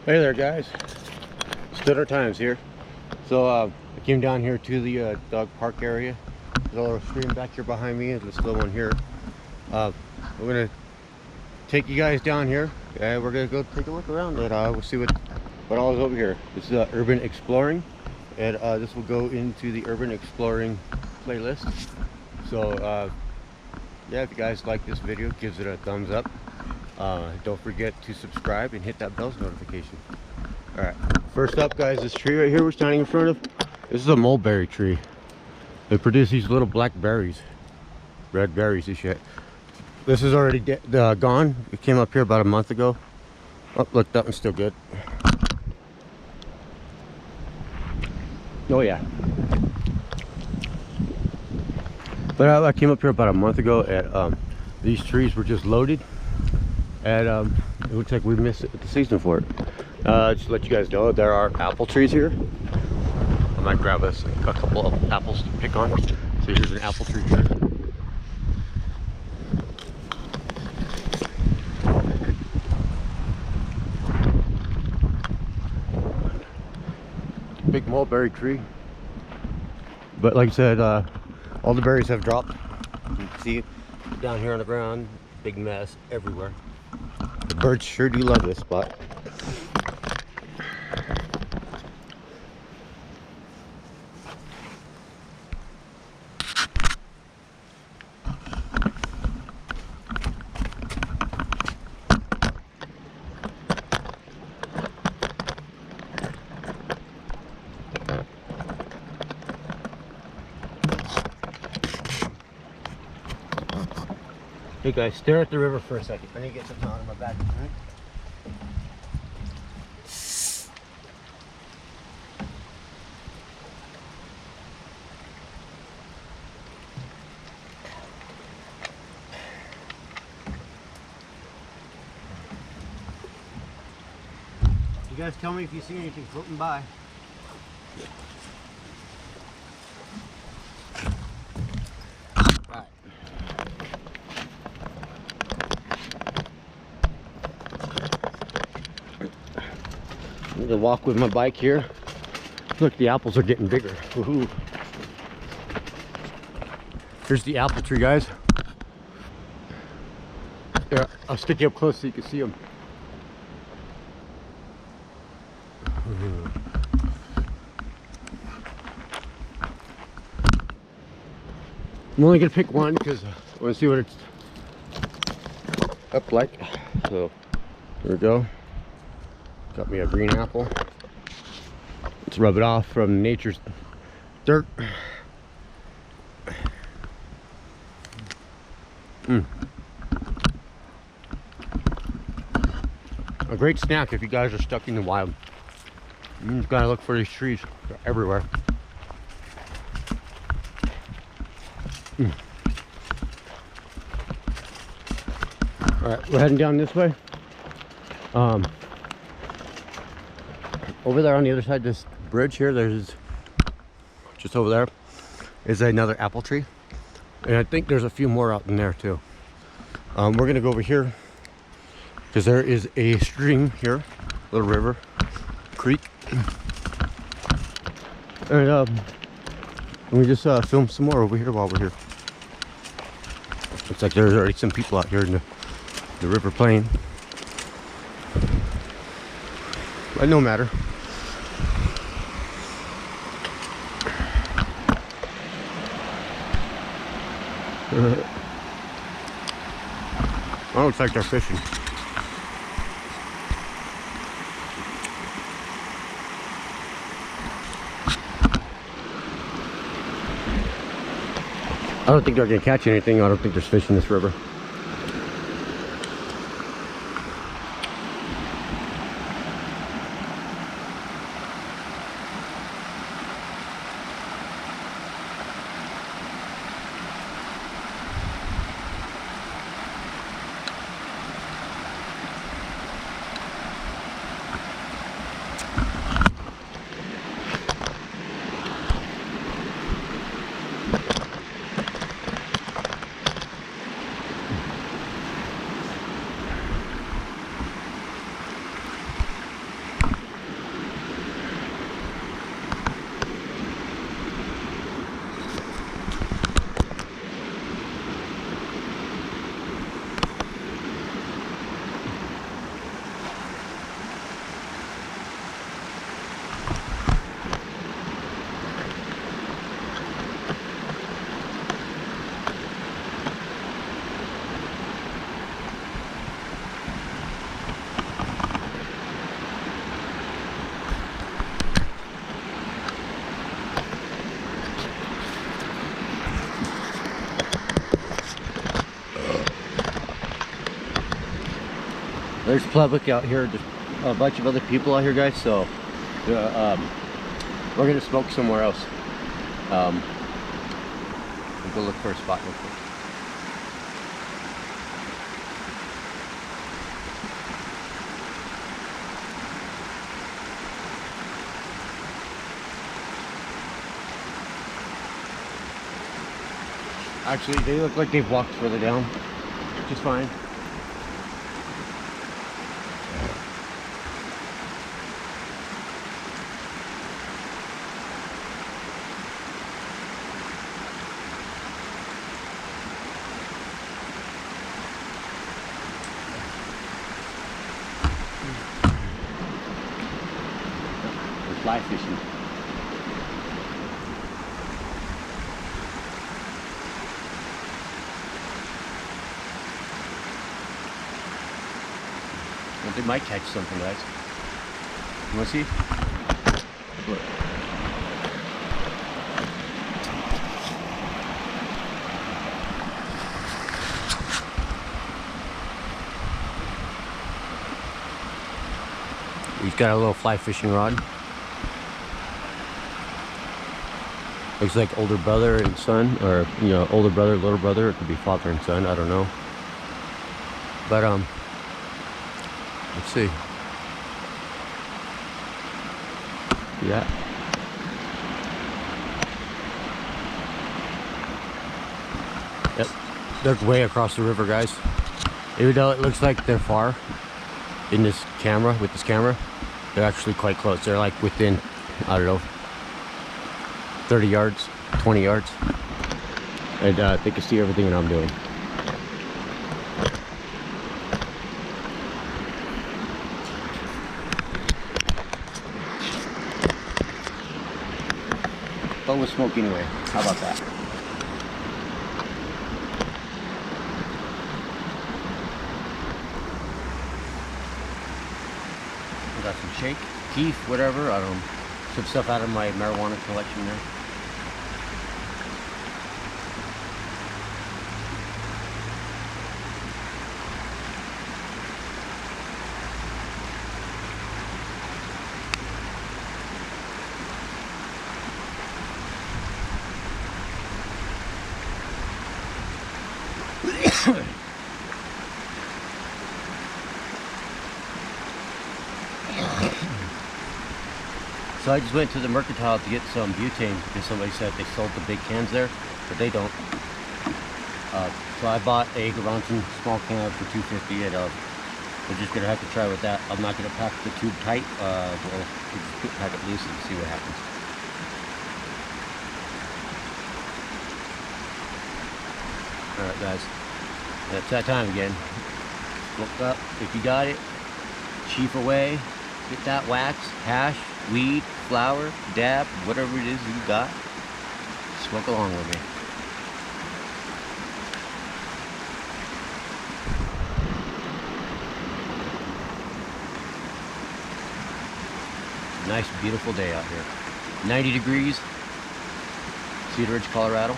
Hey there, guys. Stood our times here. So I came down here to the dog park area. There's a little stream back here behind me, and this little one here. We're gonna take you guys down here, and we're gonna go take a look around it. We'll see what all is over here. This is urban exploring, and this will go into the urban exploring playlist. So yeah, if you guys like this video, gives it a thumbs up. Don't forget to subscribe and hit that bell's notification. Alright, first up, guys, this tree right here we're standing in front of, this is a mulberry tree. They produce these little black berries, red berries and shit. This is already gone. It came up here about a month ago. Oh, look, that one's still good. Oh yeah. But I came up here about a month ago, and these trees were just loaded. And it looks like we missed the season for it. Just to let you guys know, there are apple trees here. I might grab us a couple of apples to pick on. So here's an apple tree here. Big mulberry tree. But like I said, all the berries have dropped. You can see down here on the ground, big mess everywhere. The birds sure do love this spot. Hey guys, stare at the river for a second. I need to get something out of my bag. Right? You guys tell me if you see anything floating by. I'm gonna walk with my bike here. Look, the apples are getting bigger. Woohoo. Here's the apple tree, guys. Yeah, I'll stick you up close so you can see them. I'm only gonna pick one because I want to see what it's up like. So here we go. Got me a green apple. Let's rub it off from nature's dirt. A great snack if you guys are stuck in the wild. You just gotta look for these trees. They're everywhere. Alright, we're heading down this way. Over there on the other side of this bridge here, there's just over there is another apple tree. And I think there's a few more out in there too. We're gonna go over here because there is a stream here, little river, creek. And we just film some more over here while we're here. Looks like there's already some people out here in the river playing. But no matter. Oh, looks like they're fishing. I don't think they're gonna catch anything. I don't think there's fish in this river. There's public out here, just a bunch of other people out here, guys. So we're gonna smoke somewhere else. We'll go look for a spot real quick. Actually, they look like they've walked further down, which is fine. They're fly fishing. Well, they might catch something, guys. You want to see? Look. He's got a little fly fishing rod. Looks like older brother and son, or you know, older brother, little brother. It could be father and son. I don't know. But let's see. Yeah. Yep. They're way across the river, guys. Even though it looks like they're far in this camera, with this camera, they're actually quite close. They're like within, I don't know, 30 yards, 20 yards. And they can see everything that I'm doing. But we'll smoke anyway. How about that? We got some shake, keef, whatever. I don't know. Some stuff out of my marijuana collection there. So I just went to the Mercantile to get some butane because somebody said they sold the big cans there, but they don't. So I bought a Garanton small can for $2.50, and we're just gonna have to try with that. I'm not gonna pack the tube tight. We'll just pack it loose and see what happens. All right, guys, it's that time again. Look up if you got it. Chief away. Get that wax, hash, weed, flower, dab, whatever it is you got. Smoke along with me. Nice, beautiful day out here. 90 degrees. Cedar Ridge, Colorado.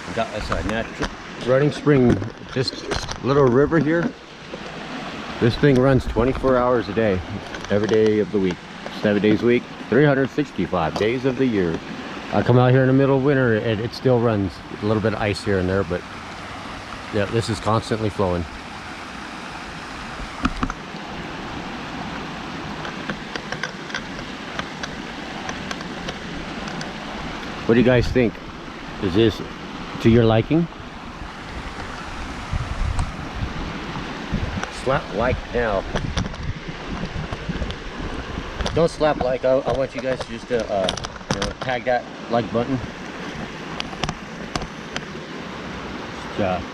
We got us a natural running spring. This little river here. This thing runs 24 hours a day, every day of the week, 7 days a week, 365 days of the year. I come out here in the middle of winter and it still runs. A little bit of ice here and there, but yeah, this is constantly flowing. What do you guys think? Is this to your liking? Slap like now. Don't slap like. I want you guys to just you know, tag that like button. Just,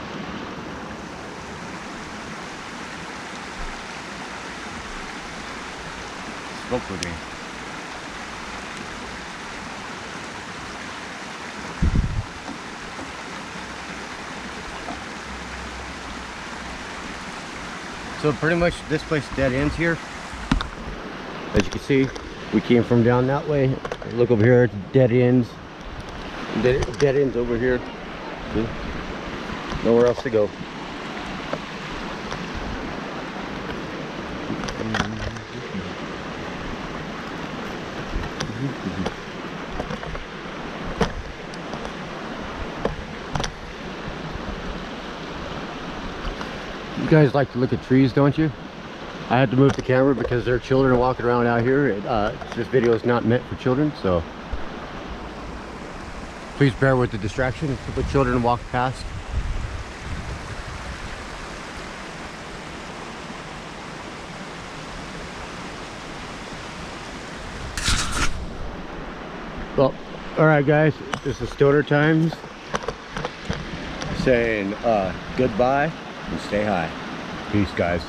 smoke with me. So pretty much this place dead ends here. As you can see, we came from down that way. Look over here, it's dead ends. Dead ends over here. See? Nowhere else to go. You guys like to look at trees, don't you? I had to move the camera because there are children walking around out here. This video is not meant for children, so please bear with the distraction if the children walk past. Well, alright guys, this is Stoner Times saying goodbye and stay high. Peace guys.